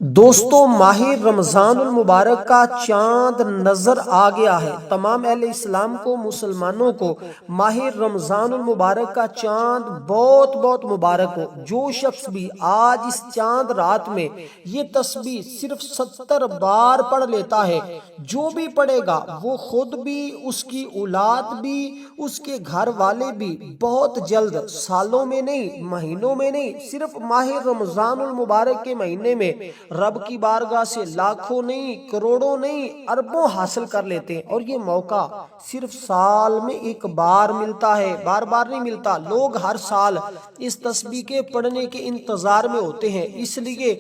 دوستو ماہ رمضان المبارک کا چاند نظر آ گیا ہے۔ تمام اہل اسلام کو، مسلمانوں کو ماہ رمضان المبارک کا چاند بہت بہت مبارک ہو۔ جو شخص بھی آج اس چاند رات میں یہ تسبیح صرف 70 بار پڑھ لیتا ہے، جو بھی پڑھے گا وہ خود بھی، اس کی اولاد بھی، اس کے گھر والے بھی بہت جلد، سالوں میں نہیں، مہینوں میں نہیں، صرف ماہ رمضان المبارک کے مہینے میں رب کی بارگاہ سے لاکھوں نہیں، کروڑوں نہیں، اربوں حاصل کر لیتے ہیں۔ اور یہ موقع صرف سال میں ایک بار ملتا ہے، بار بار نہیں ملتا۔ لوگ ہر سال اس تسبیح کے پڑھنے کے انتظار میں ہوتے ہیں، اس لیے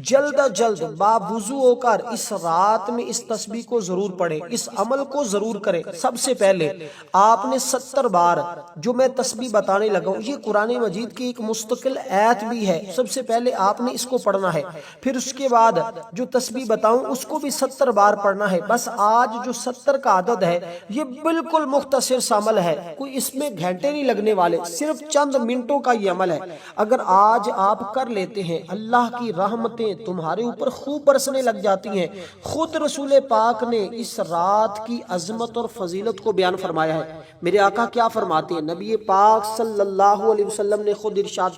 جلد از جلد باوضو ہو کر اس رات میں اس تسبیح کو ضرور پڑھیں، اس عمل کو ضرور کریں۔ سب سے پہلے آپ نے 70 بار جو میں تسبیح بتانے لگا ہوں، یہ قرآن مجید کی ایک مستقل آیت بھی ہے۔ سب سے پہلے آپ نے اس کو پڑھنا ہے، پھر اس کے بعد جو تسبیح بتاؤں اس کو بھی 70 بار پڑھنا ہے۔ بس آج جو 70 کا عدد ہے یہ بالکل مختصر سا عمل ہے، کوئی اس میں گھنٹے نہیں لگنے والے، صرف چند منٹوں کا یہ عمل ہے۔ اگر آج آپ کر لیتے ہیں، اللہ کی رحمتیں تمہارے اوپر خوب برسنے لگ جاتی ہیں۔ خود رسول پاک نے اس رات کی عظمت اور فضیلت کو بیان فرمایا ہے۔ میرے آقا کیا فرماتے ہیں؟ نبی پاک صلی اللہ علیہ وسلم نے خود ارشاد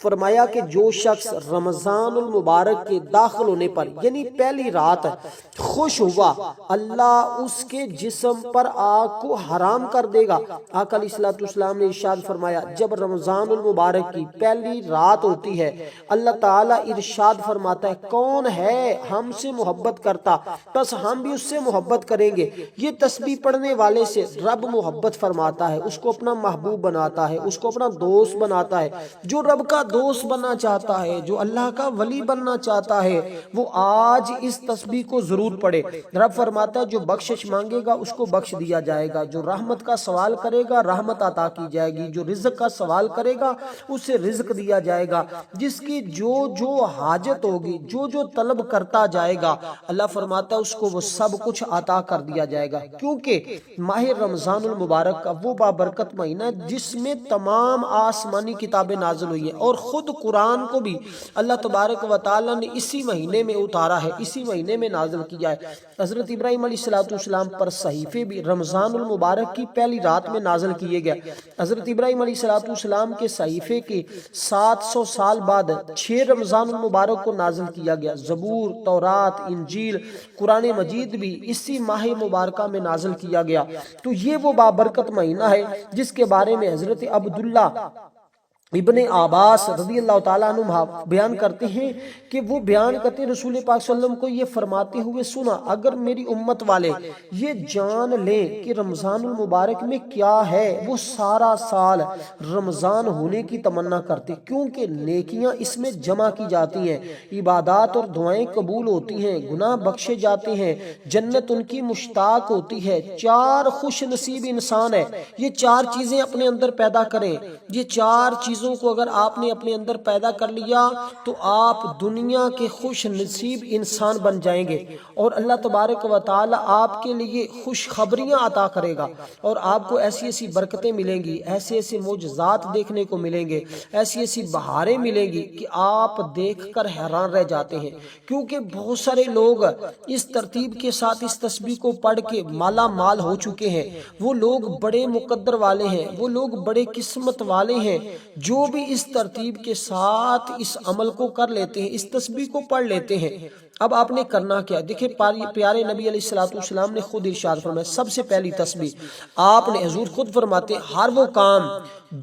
فرمایا کہ جو شخص رمضان المبارک کے داخل ہونے پر یعنی پہلی رات خوش ہوا، اللہ اس کے جسم پر آگ کو حرام کر دے گا۔ آقا علیہ الصلوۃ والسلام نے ارشاد فرمایا، جب رمضان المبارک کی پہلی رات ہوتی ہے، اللہ تعالیٰ ارشاد فرماتا ہے، کون ہے ہم سے محبت کرتا، بس ہم بھی اس سے محبت کریں گے۔ یہ تسبیح پڑھنے والے سے رب محبت فرماتا ہے، اس کو اپنا محبوب بناتا ہے، اس کو اپنا دوست بناتا ہے۔ جو رب کا دوست بننا چاہتا ہے، جو اللہ کا ولی بننا چاہتا ہے، وہ آج اس تسبیح کو ضرور پڑھے۔ رب فرماتا ہے، جو بخشش مانگے گا اس کو بخش دیا جائے گا، جو رحمت کا سوال کرے گا رحمت عطا کی جائے گی، جو رزق کا سوال کرے گا اسے رزق دیا جائے گا، جس کی جو جو حاجت ہوگی، جو جو طلب کرتا جائے گا، اللہ فرماتا ہے اس کو وہ سب کچھ عطا کر دیا جائے گا۔ کیونکہ ماہ رمضان المبارک کا وہ بابرکت مہینہ ہے جس میں تمام آسمانی کتابیں نازل ہوئی ہیں، اور خود قرآن کو بھی اللہ تبارک و تعالی نے اسی مہینے میں اتارا ہے، اسی مہینے میں نازل کیا ہے۔ حضرت ابراہیم علیہ السلام پر صحیفے بھی رمضان المبارک کی پہلی رات میں نازل کیے گئے۔ حضرت ابراہیم علیہ السلام کے صحیفے کے 700 سال بعد 6 رمضان المبارک کو نازل کیا گیا۔ زبور، تورات، انجیل، قرآن مجید بھی اسی ماہ مبارکہ میں نازل کیا گیا۔ تو یہ وہ بابرکت مہینہ ہے جس کے بارے میں حضرت عبداللہ ابن عباس رضی اللہ تعالیٰ عنہ بیان کرتے ہیں کہ وہ بیان کرتے ہیں، رسول پاک صلی اللہ علیہ وسلم کو یہ فرماتے ہوئے سنا، اگر میری امت والے یہ جان لیں کہ رمضان المبارک میں کیا ہے، وہ سارا سال رمضان ہونے کی تمنا کرتے، کیونکہ نیکیاں اس میں جمع کی جاتی ہیں، عبادات اور دعائیں قبول ہوتی ہیں، گناہ بخشے جاتے ہیں، جنت ان کی مشتاق ہوتی ہے۔ 4 خوش نصیب انسان ہے، یہ 4 چیزیں اپنے اندر پیدا کریں۔ یہ 4 چیزوں کو اگر آپ نے اپنے اندر پیدا کر لیا تو آپ دنیا کے خوش نصیب انسان بن جائیں گے، اور اللہ تبارک و تعالی آپ کے لیے خوشخبریاں عطا کرے گا، اور آپ کو ایسی ایسی برکتیں ملیں گی، ایسے ایسے معجزات دیکھنے کو ملیں گے، ایسی ایسی بہاریں ملیں گی کہ آپ دیکھ کر حیران رہ جاتے ہیں۔ کیونکہ بہت سارے لوگ اس ترتیب کے ساتھ اس تسبیح کو پڑھ کے مالا مال ہو چکے ہیں، وہ لوگ بڑے مقدر والے ہیں، وہ لوگ بڑے قسمت والے ہیں جو بھی اس ترتیب کے ساتھ اس عمل کو کر لیتے ہیں، اس تسبیح کو پڑھ لیتے ہیں۔ اب آپ نے کرنا کیا؟ دیکھیں، پیارے نبی علیہ السلام نے خود ارشاد فرمایا، سب سے پہلی تسبیح آپ نے، حضور خود فرماتے ہیں، ہر وہ کام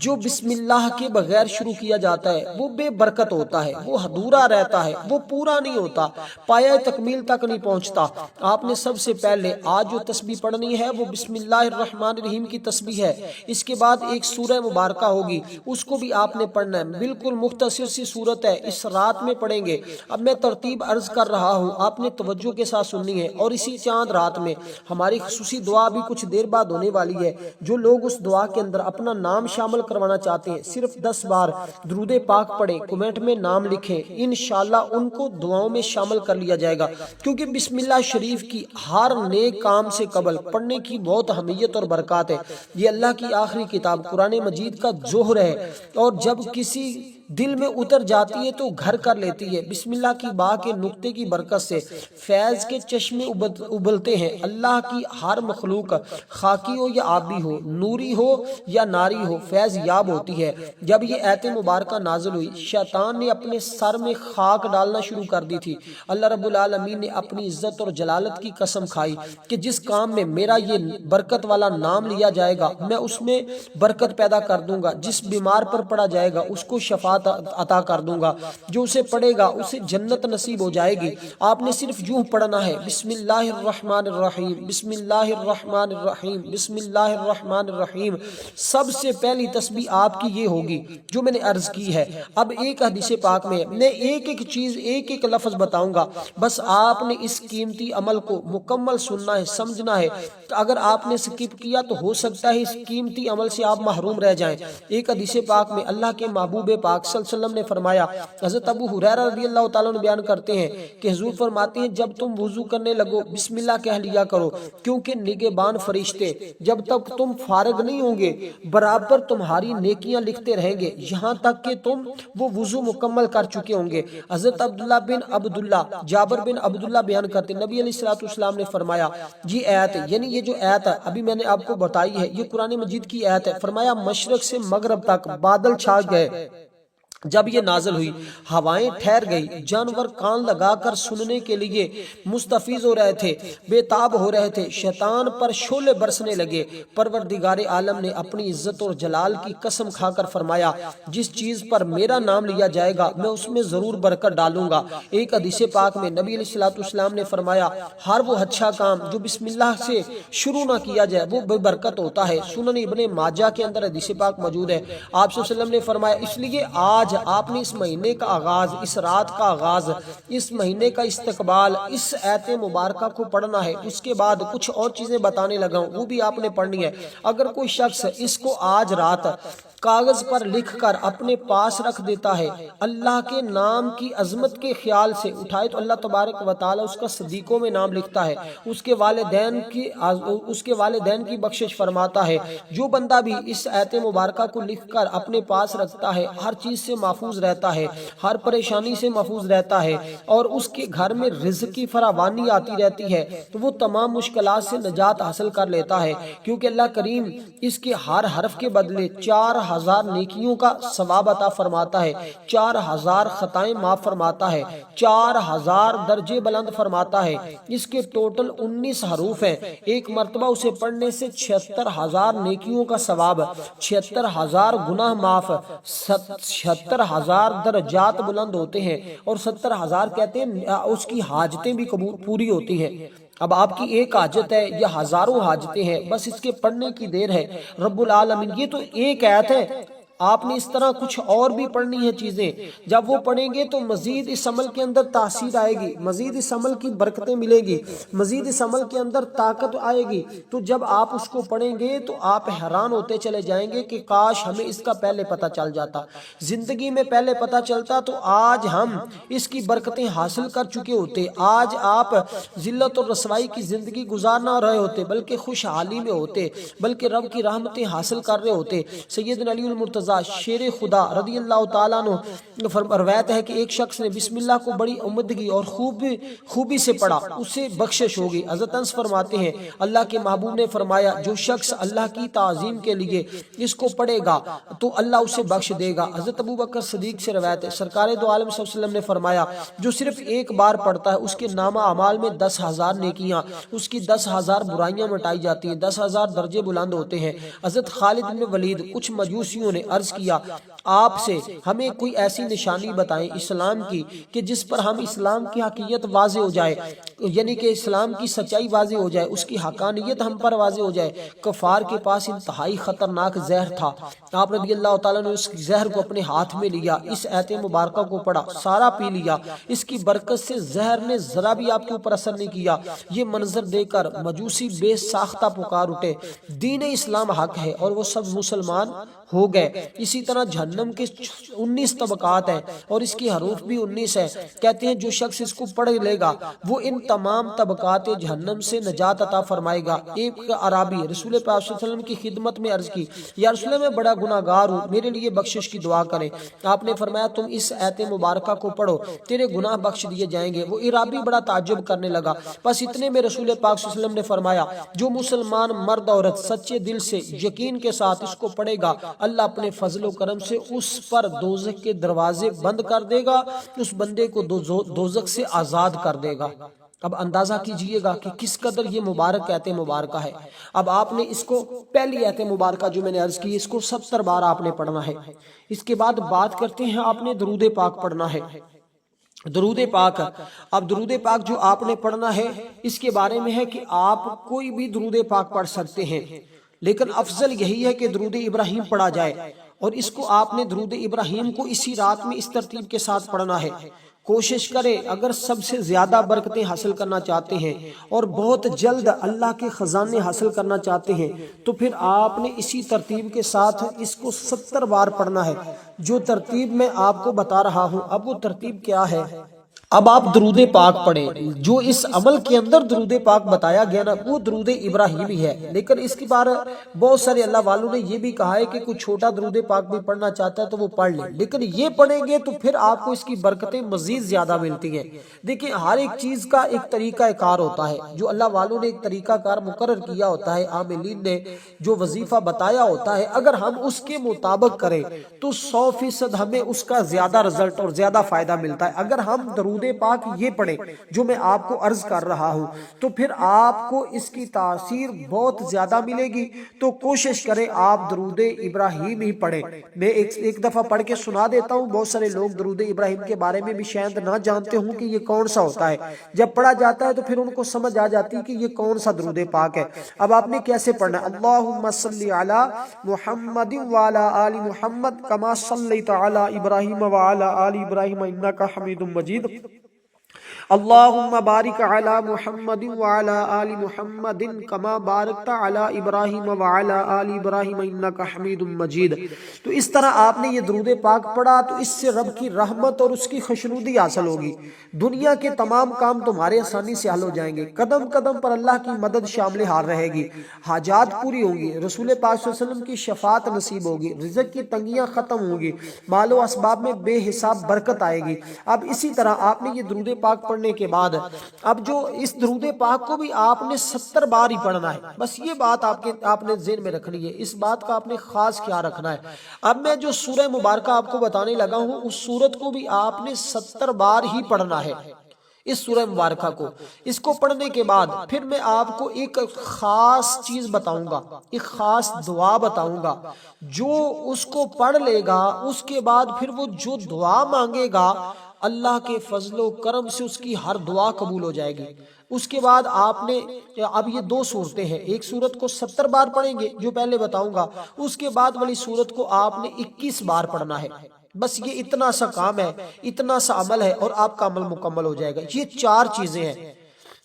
جو بسم اللہ کے بغیر شروع کیا جاتا ہے وہ بے برکت ہوتا ہے، وہ ادھورا رہتا ہے، وہ پورا نہیں ہوتا، پایہ تکمیل تک نہیں پہنچتا۔ آپ نے سب سے پہلے آج جو تسبیح پڑھنی ہے وہ بسم اللہ الرحمن الرحیم کی تسبیح ہے۔ اس کے بعد ایک سورہ مبارکہ ہوگی، اس کو بھی آپ نے پڑھنا ہے، بالکل مختصر سی صورت ہے، اس رات میں پڑھیں گے۔ اب میں ترتیب عرض کر رہا ہوں، آپ نے توجہ کے ساتھ سننی ہے، اور اسی چاند رات میں ہماری خصوصی دعا بھی کچھ دیر بعد ہونے والی ہے۔ جو لوگ اس دعا کے اندر اپنا نام شامل کروانا چاہتے ہیں، صرف 10 بار درود پاک پڑھیں، کمنٹ میں نام لکھیں، انشاءاللہ ان کو دعاؤں میں شامل کر لیا جائے گا۔ کیونکہ بسم اللہ شریف کی ہر نیک کام سے قبل پڑھنے کی بہت اہمیت اور برکات ہے۔ یہ اللہ کی آخری کتاب قرآن مجید کا جوہر ہے، اور جب کسی دل میں اتر جاتی ہے تو گھر کر لیتی ہے۔ بسم اللہ کی با کے نقطے کی برکت سے فیض کے چشمے ابلتے ہیں۔ اللہ کی ہر مخلوق خاکی ہو یا آبی ہو، نوری ہو یا ناری ہو، فیض یاب ہوتی ہے۔ جب یہ آیت مبارکہ نازل ہوئی، شیطان نے اپنے سر میں خاک ڈالنا شروع کر دی تھی۔ اللہ رب العالمین نے اپنی عزت اور جلالت کی قسم کھائی کہ جس کام میں میرا یہ برکت والا نام لیا جائے گا میں اس میں برکت پیدا کر دوں گا، جس بیمار پر پڑا جائے گا اس کو شفاعت عطا کر دوں گا، جو اسے پڑھے گا اسے جنت نصیب ہو جائے گی۔ آپ نے صرف یوں پڑھنا ہے، بسم اللہ الرحمن الرحیم، بسم اللہ الرحمن الرحیم، بسم اللہ الرحمن الرحیم۔ سب سے پہلی تسبیح آپ کی یہ ہوگی جو میں نے عرض کی ہے۔ اب ایک حدیث پاک میں میں ایک ایک چیز ایک ایک لفظ بتاؤں گا، بس آپ نے اس قیمتی عمل کو مکمل سننا ہے، سمجھنا ہے۔ اگر آپ نے سکپ کیا تو ہو سکتا ہے اس قیمتی عمل سے آپ محروم رہ جائیں۔ ایک حدیث پاک میں اللہ کے محبوب پاک صلی اللہ علیہ وسلم نے فرمایا، حضرت ابو ہریرہ رضی اللہ تعالیٰ عنہ بیان کرتے ہیں کہ حضور فرماتے ہیں جب تم وضو کرنے لگو بسم اللہ کہہ لیا کرو، کیونکہ نگہبان فرشتے جب تک تم فارغ نہیں ہوں گے برابر تمہاری نیکیاں لکھتے رہیں گے یہاں تک کہ تم وہ وضو مکمل کر چکے ہوں گے۔ حضرت جابر بن عبداللہ بیان کرتے نبی علیہ الصلوۃ والسلام نے فرمایا یہ آیت یعنی یہ جو آیت ابھی میں نے آپ کو بتائی ہے یہ قرآن مجید کی آیت ہے۔ فرمایا مشرق سے مغرب تک بادل چھا گئے، جب یہ نازل ہوئی ہوائیں ٹھہر گئی، جانور کان لگا کر سننے کے لیے مستفیض ہو رہے تھے، بے تاب ہو رہے تھے، شیطان پر شعلے برسنے لگے۔ پروردگار عالم نے اپنی عزت اور جلال کی قسم کھا کر فرمایا جس چیز پر میرا نام لیا جائے گا میں اس میں ضرور برکت ڈالوں گا۔ ایک حدیث پاک میں نبی علیہ الصلوۃ والسلام نے فرمایا ہر وہ اچھا کام جو بسم اللہ سے شروع نہ کیا جائے وہ بے برکت ہوتا ہے۔ سنن ابن ماجہ کے اندر حدیث پاک موجود ہے۔ آپ صلی اللہ علیہ وسلم نے فرمایا اس لیے آج آپ نے اس مہینے کا آغاز، اس رات کا آغاز، اس مہینے کا استقبال اس آیت مبارکہ کو پڑھنا ہے۔ اس کے بعد کچھ اور چیزیں بتانے لگا ہوں وہ بھی آپ نے پڑھنی ہے۔ اگر کوئی شخص اس کو آج رات کاغذ پر لکھ کر اپنے پاس رکھ دیتا ہے، اللہ کے نام کی عظمت کے خیال سے اٹھائے تو اللہ تبارک و تعالی اس کا صدیقوں میں نام لکھتا ہے، اس کے والدین کی بخشش فرماتا ہے۔ جو بندہ بھی اس آیت مبارکہ کو لکھ کر اپنے پاس رکھتا ہے ہر چیز سے محفوظ رہتا ہے، ہر پریشانی سے محفوظ رہتا ہے، اور اس کے گھر میں رزق کی فراوانی آتی رہتی ہے تو وہ تمام مشکلات سے نجات حاصل کر لیتا ہے، کیونکہ اللہ کریم اس کے ہر حرف کے بدلے 4000 نیکیوں کا ثواب عطا فرماتا ہے، 4000 خطائیں معاف فرماتا ہے، 4000 درجے بلند فرماتا ہے۔ اس کے ٹوٹل 19 حروف ہیں، ایک مرتبہ اسے پڑھنے سے 76000 نیکیوں کا ثواب، 76000 گناہ معاف، 76000 درجات بلند ہوتے ہیں، اور 70000 کہتے ہیں اس کی حاجتیں بھی پوری ہوتی ہیں۔ اب آپ کی ایک حاجت ہے یا ہزاروں حاجتیں ہیں، بس اس کے پڑھنے کی دیر ہے۔ رب العالمین یہ تو ایک آیت ہے، آپ نے اس طرح کچھ اور بھی پڑھنی ہے چیزیں، جب وہ پڑھیں گے تو مزید اس عمل کے اندر تاثیر آئے گی، مزید اس عمل کی برکتیں ملے گی، مزید اس عمل کے اندر طاقت آئے گی۔ تو جب آپ اس کو پڑھیں گے تو آپ حیران ہوتے چلے جائیں گے کہ کاش ہمیں اس کا پہلے پتہ چل جاتا، زندگی میں پہلے پتہ چلتا تو آج ہم اس کی برکتیں حاصل کر چکے ہوتے، آج آپ ذلت اور رسوائی کی زندگی گزار نہ رہے ہوتے بلکہ خوشحالی میں ہوتے، بلکہ رب کی رحمتیں حاصل کر رہے ہوتے۔ سیدنا علی المرتضیٰ شیر خدا رضی اللہ تعالیٰ عنہ روایت ہے کہ ایک شخص نے بسم اللہ کو بڑی عمدگی اور خوبی سے پڑھا، اسے بخشش ہوگی۔ حضرت انس فرماتے ہیں اللہ کے محبوب نے فرمایا جو شخص اللہ کی تعظیم کے لیے اس کو پڑھے گا تو اللہ اسے بخش دے گا۔ حضرت ابوبکر صدیق سے روایت ہے سرکار دو عالم صلی اللہ علیہ وسلم نے فرمایا جو صرف ایک بار پڑھتا ہے اس کے نامہ اعمال میں 10,000 نیکیاں، اس کی 10,000 برائیاں مٹائی جاتی ہیں، 10,000 درجے بلند ہوتے ہیں۔ حضرت خالد بن ولید کچھ مجوسیوں نے عرض کیا آپ سے ہمیں کوئی ایسی نشانی بتائیں اسلام کی کہ جس پر ہم اسلام کی حقیقت واضح ہو جائے، یعنی کہ اسلام کی سچائی واضح ہو جائے، اس کی حقانیت ہم پر واضح ہو جائے۔ کفار کے پاس انتہائی خطرناک زہر تھا، آپ رضی اللہ تعالیٰ نے اس زہر کو اپنے ہاتھ میں لیا، اس آیت مبارکہ کو پڑھا، سارا پی لیا، اس کی برکت سے زہر نے ذرا بھی آپ کے اوپر اثر نہیں کیا۔ یہ منظر دے کر مجوسی بے ساختہ پکار اٹھے دین اسلام حق ہے، اور وہ سب مسلمان ہو گئے۔ اسی طرح جہنم کے 19 طبقات ہیں اور اس کی حروف بھی 19 ہے۔ کہتے ہیں جو شخص اس کو پڑھ لے گا وہ ان تمام طبقات جہنم سے نجات عطا فرمائے گا۔ ایک عرابی رسول پاک صلی اللہ علیہ وسلم کی خدمت میں عرض کی، یا رسول اللہ میں بڑا گناہ گار ہوں، میرے لیے بخشش کی دعا کریں۔ آپ نے فرمایا تم اس آیت مبارکہ کو پڑھو، تیرے گناہ بخش دیے جائیں گے۔ وہ عرابی بڑا تعجب کرنے لگا۔ بس اتنے میں رسول پاک صلی اللہ علیہ وسلم نے فرمایا جو مسلمان مرد عورت سچے دل سے یقین کے ساتھ اس کو پڑھے گا، اللہ اپنے فضل و کرم سے اس پر دوزخ کے دروازے بند کر دے گا، اس بندے کو دوزخ سے آزاد کر دے گا۔ اب اندازہ کیجئے گا کہ کس قدر یہ مبارک آیت مبارکہ ہے۔ اب آپ نے اس کو پہلی آیت مبارکہ جو میں نے عرض کی اس کو 70 بار آپ نے پڑھنا ہے۔ اس کے بعد بات کرتے ہیں آپ نے درود پاک پڑھنا ہے۔ درود پاک، اب درود پاک جو آپ نے پڑھنا ہے اس کے بارے میں ہے کہ آپ کوئی بھی درود پاک پڑھ سکتے ہیں، لیکن افضل یہی ہے کہ درود ابراہیم پڑھا جائے، اور اس کو آپ نے درود ابراہیم کو اسی رات میں اس ترتیب کے ساتھ پڑھنا ہے۔ کوشش کریں اگر سب سے زیادہ برکتیں حاصل کرنا چاہتے ہیں اور بہت جلد اللہ کے خزانے حاصل کرنا چاہتے ہیں تو پھر آپ نے اسی ترتیب کے ساتھ اس کو 70 بار پڑھنا ہے، جو ترتیب میں آپ کو بتا رہا ہوں۔ اب وہ ترتیب کیا ہے؟ اب آپ درود پاک پڑھیں۔ جو اس عمل کے اندر درود پاک بتایا گیا نا وہ درود ابراہیمی ہے، لیکن اس کی بار بہت سارے اللہ والوں نے یہ بھی کہا ہے کہ کوئی چھوٹا درود پاک بھی پڑھنا چاہتا ہے تو وہ پڑھ لے، لیکن یہ پڑھیں گے تو پھر آپ کو اس کی برکتیں مزید زیادہ ملتی ہیں۔ دیکھیں ہر ایک چیز کا ایک طریقہ کار ہوتا ہے، جو اللہ والوں نے ایک طریقہ کار مقرر کیا ہوتا ہے، عاملین نے جو وظیفہ بتایا ہوتا ہے، اگر ہم اس کے مطابق کریں تو 100% ہمیں اس کا زیادہ رزلٹ اور زیادہ فائدہ ملتا ہے۔ اگر ہم درود پاک یہ پڑھیں جو میں آپ کو عرض کر رہا ہوں تو پھر آپ کو اس کی تاثیر بہت زیادہ ملے گی۔ تو کوشش کریں آپ درود ابراہیم ہی پڑھیں۔ میں ایک دفعہ پڑھ کے سنا دیتا ہوں، بہت سارے لوگ درود ابراہیم کے بارے میں بھی شاید نہ جانتے ہوں کہ یہ کون سا ہوتا ہے، جب پڑھا جاتا ہے تو پھر ان کو سمجھ آ جاتی ہے کہ یہ کون سا درود پاک ہے۔ اب آپ نے کیسے پڑھنا ہے؟ اللہم صلی علی محمد وعلی آل محمد کما صلیت علی ابراہیم وعلی آل ابراہیم انک حمید مجید، اللہم بارک علی محمد وعلی آل محمد کما بارکت علی ابراہیم وعلی آل ابراہیم انک حمید مجید۔ تو اس طرح آپ نے یہ درود پاک پڑھا تو اس سے رب کی رحمت اور اس کی خوشنودی حاصل ہوگی، دنیا کے تمام کام تمہارے آسانی سے حل ہو جائیں گے، قدم قدم پر اللہ کی مدد شامل حال رہے گی، حاجات پوری ہوں گی، رسول پاک صلی اللہ علیہ وسلم کی شفاعت نصیب ہوگی، رزق کی تنگیاں ختم ہوں گی، مال و اسباب میں بے حساب برکت آئے گی۔ اب اسی طرح آپ نے یہ درود پاک پڑھنے کے بعد اب جو اس درود پاک کو بھی آپ نے 70 بار ہی پڑھنا ہے، بس یہ بات آپ نے ذہن میں رکھنی ہے، اس بات کا آپ نے خاص خیال رکھنا ہے۔ اب میں جو سورہ مبارکہ آپ کو بتانے لگا ہوں اس سورت کو بھی آپ نے 70 بار ہی پڑھنا ہے، اس سورہ مبارکہ کو۔ اس کو پڑھنے کے بعد پھر میں آپ کو ایک خاص چیز بتاؤں گا، ایک خاص دعا بتاؤں گا، جو اس کو پڑھ لے گا اس کے بعد پھر وہ جو دعا مانگے گا اللہ کے فضل و کرم سے اس کی ہر دعا قبول ہو جائے گی۔ اس کے بعد آپ نے اب یہ 2 صورتیں ہیں، ایک صورت کو 70 بار پڑھیں گے جو پہلے بتاؤں گا، اس کے بعد والی صورت کو آپ نے 21 بار پڑھنا ہے۔ بس یہ اتنا سا کام ہے، اتنا سا عمل ہے اور آپ کا عمل مکمل ہو جائے گا۔ یہ 4 چیزیں ہیں،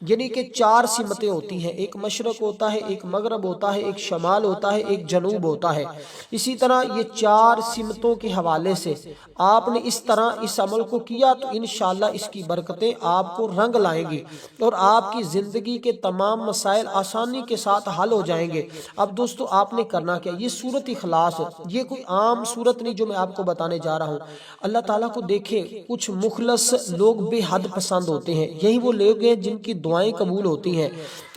یعنی کہ 4 سمتیں ہوتی ہیں، ایک مشرق ہوتا ہے، ایک مغرب ہوتا ہے، ایک شمال ہوتا ہے، ایک جنوب ہوتا ہے۔ اسی طرح یہ 4 سمتوں کے حوالے سے آپ نے اس طرح اس عمل کو کیا تو انشاءاللہ اس کی برکتیں آپ کو رنگ لائیں گی اور آپ کی زندگی کے تمام مسائل آسانی کے ساتھ حل ہو جائیں گے۔ اب دوستو آپ نے کرنا کیا؟ یہ سورت اخلاص، یہ کوئی عام سورت نہیں جو میں آپ کو بتانے جا رہا ہوں۔ اللہ تعالیٰ کو دیکھیں کچھ مخلص لوگ بے حد پسند ہوتے ہیں، یہی وہ لوگ ہیں جن کی دعائیں قبول ہوتی ہیں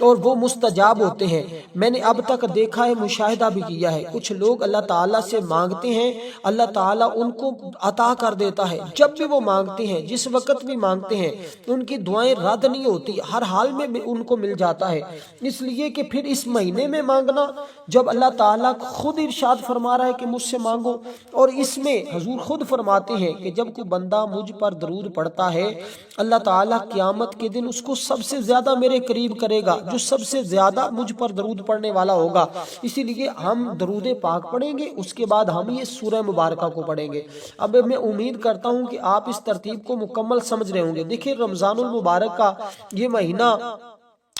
اور وہ مستجاب ہوتے ہیں۔ میں نے اب تک دیکھا ہے، مشاہدہ بھی کیا ہے، کچھ لوگ اللہ تعالیٰ سے مانگتے ہیں، اللہ تعالیٰ ان کو عطا کر دیتا ہے، جب بھی وہ مانگتے ہیں، جس وقت بھی مانگتے ہیں ان کی دعائیں رد نہیں ہوتی، ہر حال میں ان کو مل جاتا ہے۔ اس لیے کہ پھر اس مہینے میں مانگنا جب اللہ تعالیٰ خود ارشاد فرما رہا ہے کہ مجھ سے مانگو، اور اس میں حضور خود فرماتے ہیں کہ جب کوئی بندہ مجھ پر درود پڑھتا ہے اللہ تعالیٰ قیامت کے دن اس کو سب سے زیادہ میرے قریب کرے گا، جو سب سے زیادہ مجھ پر درود پڑھنے والا ہوگا۔ اسی لیے ہم درود پاک پڑھیں گے، اس کے بعد ہم یہ سورہ مبارکہ کو پڑھیں گے۔ اب میں امید کرتا ہوں کہ آپ اس ترتیب کو مکمل سمجھ رہے ہوں گے۔ دیکھیں رمضان المبارک کا یہ مہینہ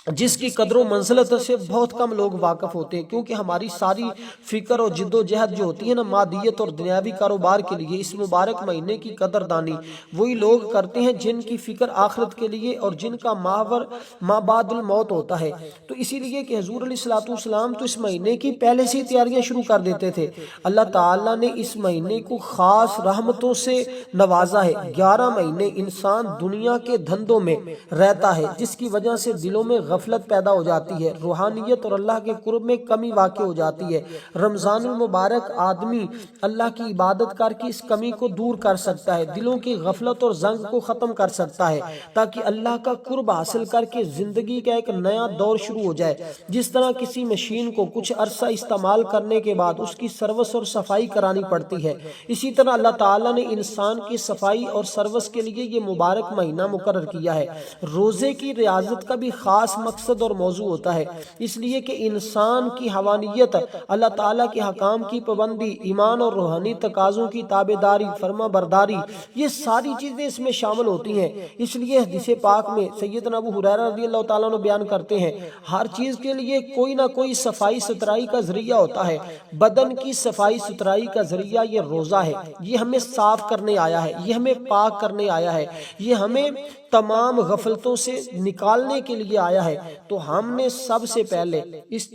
جس کی قدر و منزلت سے بہت کم لوگ واقف ہوتے ہیں، کیونکہ ہماری ساری فکر اور جد و جہد جو ہوتی ہے نا مادیت اور دنیاوی کاروبار کے لیے، اس مبارک مہینے کی قدر دانی وہی لوگ کرتے ہیں جن کی فکر آخرت کے لیے اور جن کا محور ما بعد الموت ہوتا ہے۔ تو اسی لیے کہ حضور علیہ الصلوۃ والسلام تو اس مہینے کی پہلے سے تیاریاں شروع کر دیتے تھے۔ اللہ تعالیٰ نے اس مہینے کو خاص رحمتوں سے نوازا ہے۔ 11 مہینے انسان دنیا کے دھندوں میں رہتا ہے، جس کی وجہ سے دلوں میں غفلت پیدا ہو جاتی ہے، روحانیت اور اللہ کے قرب میں کمی واقع ہو جاتی ہے۔ رمضان المبارک آدمی اللہ کی عبادت کر کے اس کمی کو دور کر سکتا ہے، دلوں کی غفلت اور زنگ کو ختم کر سکتا ہے، تاکہ اللہ کا قرب حاصل کر کے زندگی کا ایک نیا دور شروع ہو جائے۔ جس طرح کسی مشین کو کچھ عرصہ استعمال کرنے کے بعد اس کی سروس اور صفائی کرانی پڑتی ہے، اسی طرح اللہ تعالیٰ نے انسان کی صفائی اور سروس کے لیے یہ مبارک مہینہ مقرر کیا ہے۔ روزے کی ریاضت کا بھی خاص مقصد اور موضوع ہوتا ہے، اس لیے کہ انسان کی حوانیت، اللہ تعالیٰ کے حکام کی پابندی، ایمان اور روحانی تقاضوں کی تابعداری، فرما برداری، یہ ساری چیزیں اس میں شامل ہوتی ہیں۔ اس لیے حدیث پاک میں سیدنا ابو ہریرہ رضی اللہ تعالیٰ عنہ بیان کرتے ہیں، ہر چیز کے لیے کوئی نہ کوئی صفائی ستھرائی کا ذریعہ ہوتا ہے۔ بدن کی صفائی ستھرائی کا ذریعہ یہ روزہ ہے، یہ ہمیں صاف کرنے آیا ہے، یہ ہمیں پاک کرنے آیا ہے، یہ ہمیں تمام غفلتوں سے نکالنے کے لیے آیا ہے۔ تو ہم نے سب سے پہلے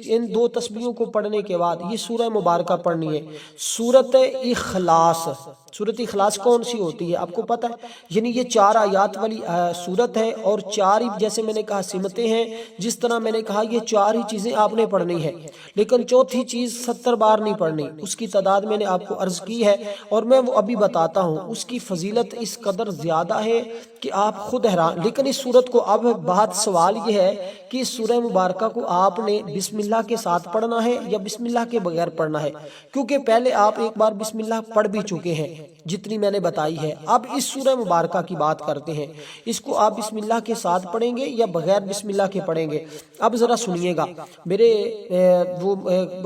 ان 2 تسبیحوں کو پڑھنے کے بعد یہ سورہ مبارکہ پڑھنی ہے، سورۃ اخلاص۔ سورۃ اخلاص کون سی ہوتی ہے آپ کو پتہ ہے؟ یعنی یہ 4 آیات والی سورت ہے، اور 4 ہی جیسے میں نے کہا سمتیں ہیں، جس طرح میں نے کہا یہ 4 ہی چیزیں آپ نے پڑھنی ہے، لیکن چوتھی چیز 70 بار نہیں پڑھنی، اس کی تعداد میں نے آپ کو عرض کی ہے اور میں وہ ابھی بتاتا ہوں۔ اس کی فضیلت اس قدر زیادہ ہے کہ آپ خود حیران۔ لیکن اس سورت کو اب بات سوال یہ ہے کہ اس سورہ مبارکہ کو آپ نے بسم اللہ کے ساتھ پڑھنا ہے یا بسم اللہ کے بغیر پڑھنا ہے، کیونکہ پہلے آپ ایک بار بسم اللہ پڑھ بھی چکے ہیں جتنی میں نے بتائی ہے۔ اب اس سورہ مبارکہ کی بات کرتے ہیں، اس کو آپ بسم اللہ کے ساتھ پڑھیں گے یا بغیر بسم اللہ کے پڑھیں گے؟ اب ذرا سنیے گا، میرے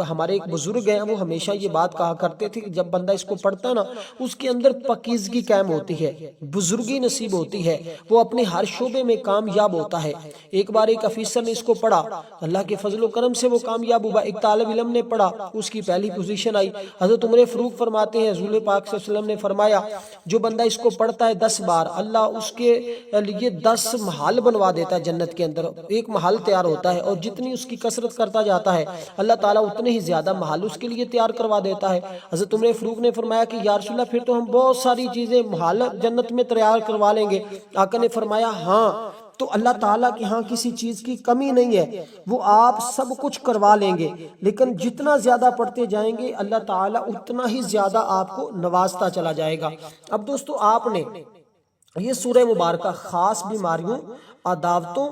ہمارے ایک بزرگ ہیں، وہ ہمیشہ یہ بات کہا کرتے تھے کہ جب بندہ اس کو پڑھتا ہے نا، اس کے اندر پاکیزگی قائم ہوتی ہے، بزرگی نصیب ہوتی ہے، وہ اپنے ہر شعبے میں کامیاب ہوتا ہے۔ ایک بار ایک افیسر نے اس کو پڑھا، اللہ کے فضل و کرم سے وہ کامیاب ہوا۔ ایک طالب علم نے پڑھا، اس کی پہلی پوزیشن آئی۔ حضرت عمر فاروق فرماتے ہیں، رسول پاک صلی اللہ علیہ وسلم نے فرمایا، جو بندہ اس کو پڑھتا ہے 10 بار، اللہ اس کے لیے 10 محل بنوا دیتا ہے جنت کے اندر، ایک محل تیار ہوتا ہے، اور جتنی اس کی کثرت کرتا جاتا ہے اللہ تعالیٰ اتنے ہی زیادہ محل اس کے لیے تیار کروا دیتا ہے۔ حضرت عمر فاروق نے فرمایا کہ یا رسول اللہ، پھر تو ہم بہت ساری چیزیں محل جنت میں تیار کروا لیں گے۔ آقا نے فرمایا ہاں، تو اللہ تعالیٰ کے ہاں کسی چیز کی کمی نہیں ہے، وہ آپ سب کچھ کروا لیں گے، لیکن جتنا زیادہ پڑھتے جائیں گے اللہ تعالیٰ اتنا ہی زیادہ آپ کو نوازتا چلا جائے گا۔ اب دوستو، آپ نے یہ سورہ مبارکہ خاص بیماریوں، عداوتوں،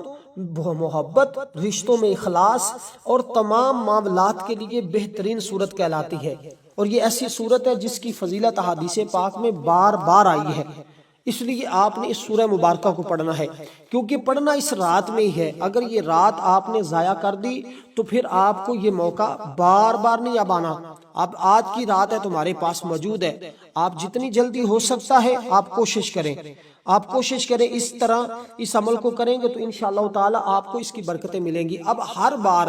محبت، رشتوں میں اخلاص اور تمام معاملات کے لیے بہترین سورت کہلاتی ہے، اور یہ ایسی سورت ہے جس کی فضیلت احادیث پاک میں بار بار آئی ہے۔ اس لیے آپ نے اس سورہ مبارکہ کو پڑھنا ہے، کیونکہ پڑھنا اس رات میں ہی ہے۔ اگر یہ رات آپ نے ضائع کر دی تو پھر آپ کو یہ موقع بار بار نہیں اب آنا۔ اب آج کی رات ہے، تمہارے پاس موجود ہے، آپ جتنی جلدی ہو سکتا ہے آپ کوشش کریں، آپ کوشش کریں، اس طرح اس عمل کو کریں گے تو انشاءاللہ تعالی آپ کو اس کی برکتیں ملیں گی۔ اب ہر بار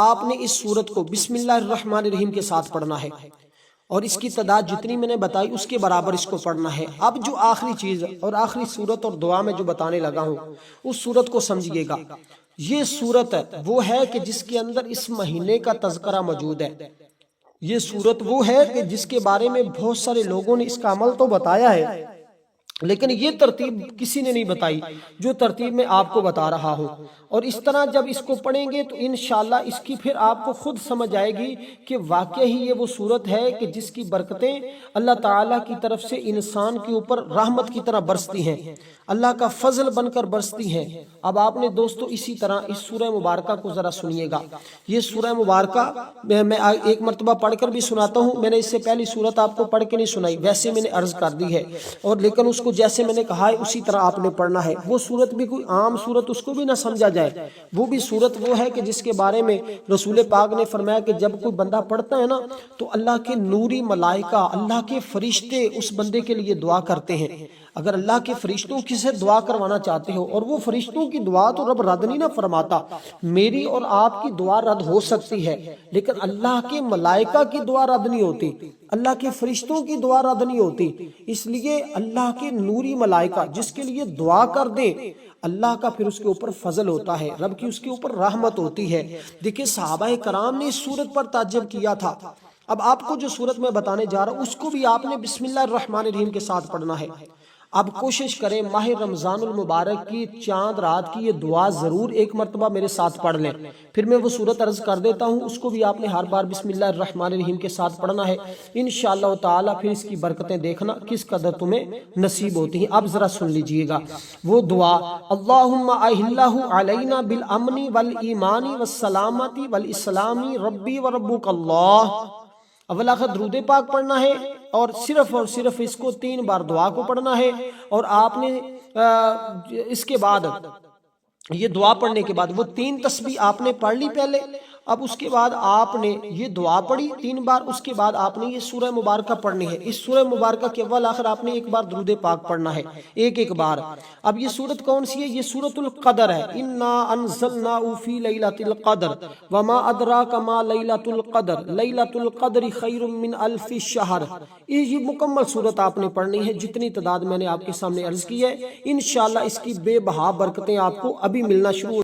آپ نے اس سورت کو بسم اللہ الرحمن الرحیم کے ساتھ پڑھنا ہے، اور اس کی تعداد جتنی میں نے بتائی اس کے برابر اس کو پڑھنا ہے۔ اب جو آخری چیز اور آخری سورت اور دعا میں جو بتانے لگا ہوں، اس سورت کو سمجھیے گا۔ یہ سورت وہ ہے کہ جس کے اندر اس مہینے کا تذکرہ موجود ہے۔ یہ سورت وہ ہے کہ جس کے بارے میں بہت سارے لوگوں نے اس کا عمل تو بتایا ہے، لیکن یہ ترتیب کسی نے نہیں بتائی جو ترتیب میں آپ کو بتا رہا ہوں۔ اور اس طرح جب اس کو پڑھیں گے تو انشاءاللہ اس کی پھر آپ کو خود سمجھ آئے گی کہ واقعی یہ وہ صورت ہے کہ جس کی برکتیں اللہ تعالیٰ کی طرف سے انسان کے اوپر رحمت کی طرح برستی ہیں، اللہ کا فضل بن کر برستی ہیں۔ اب آپ نے دوستو اسی طرح اس سورہ مبارکہ کو ذرا سنیے گا۔ یہ سورہ مبارکہ میں ایک مرتبہ پڑھ کر بھی سناتا ہوں، میں نے اس سے پہلی سورت آپ کو پڑھ کے نہیں سنائی، ویسے میں نے عرض کر دی ہے، اور لیکن اس کو جیسے میں نے کہا ہے اسی طرح آپ نے پڑھنا ہے۔ وہ سورت بھی کوئی عام سورت اس کو بھی نہ سمجھا جائے، وہ بھی سورت وہ ہے کہ جس کے بارے میں رسول پاک نے فرمایا کہ جب کوئی بندہ پڑھتا ہے نا تو اللہ کے نوری ملائکہ، اللہ کے فرشتے اس بندے کے لیے دعا کرتے ہیں۔ اگر اللہ کے فرشتوں کی سے دعا کروانا چاہتے ہو، اور وہ فرشتوں کی دعا تو رب رد نہیں نہ فرماتا، میری اور آپ کی دعا رد ہو سکتی ہے لیکن اللہ کے ملائکہ کی دعا رد نہیں ہوتی، اللہ کے فرشتوں کی دعا رد نہیں ہوتی۔ اس لیے اللہ کے نوری ملائکہ جس کے لیے دعا کر دیں، اللہ کا پھر اس کے اوپر فضل ہوتا ہے، رب کی اس کے اوپر رحمت ہوتی ہے۔ دیکھیں صحابہ کرام نے اس صورت پر تعجب کیا تھا۔ اب آپ کو جو صورت میں بتانے جا رہا ہوں اس کو بھی آپ نے بسم اللہ الرحمن الرحیم کے ساتھ پڑھنا ہے۔ اب کوشش کریں ماہ رمضان المبارک کی چاند رات کی یہ دعا ضرور ایک مرتبہ میرے ساتھ پڑھ لیں، پھر میں وہ صورت عرض کر دیتا ہوں، اس کو بھی آپ نے ہر بار بسم اللہ الرحمن الرحیم کے ساتھ پڑھنا ہے انشاءاللہ تعالی۔ پھر اس کی برکتیں دیکھنا کس قدر تمہیں نصیب ہوتی ہیں۔ اب ذرا سن لیجئے گا وہ دعا، اللہم اہلہ علینا بالامن والایمان والسلامت والاسلام ربی وربک اللہ۔ اول آخر درود پاک پڑھنا ہے اور صرف اس کو 3 بار دعا کو پڑھنا ہے، اور آپ نے اس کے بعد یہ دعا پڑھنے کے بعد وہ 3 تسبیح آپ نے پڑھ لی پہلے، اب اس کے بعد آپ نے یہ دعا پڑھی 3 بار، اس کے بعد آپ نے یہ سورہ مبارکہ پڑھنی ہے۔ اس سورہ مبارکہ کے اول آخر آپ نے ایک بار درود پاک پڑھنا ہے، ایک بار۔ اب یہ سورت کون سی ہے؟ یہ سورۃ القدر ہے۔ انا انزلناہ فی لیلۃ القدر وما ادراک ما لیلۃ القدر لیلۃ القدر خیر من الف شہر۔ یہ مکمل سورت آپ نے پڑھنی ہے جتنی تعداد میں نے آپ کے سامنے عرض کی ہے۔ انشاءاللہ اس کی بے بہا برکتیں آپ کو ابھی ملنا شروع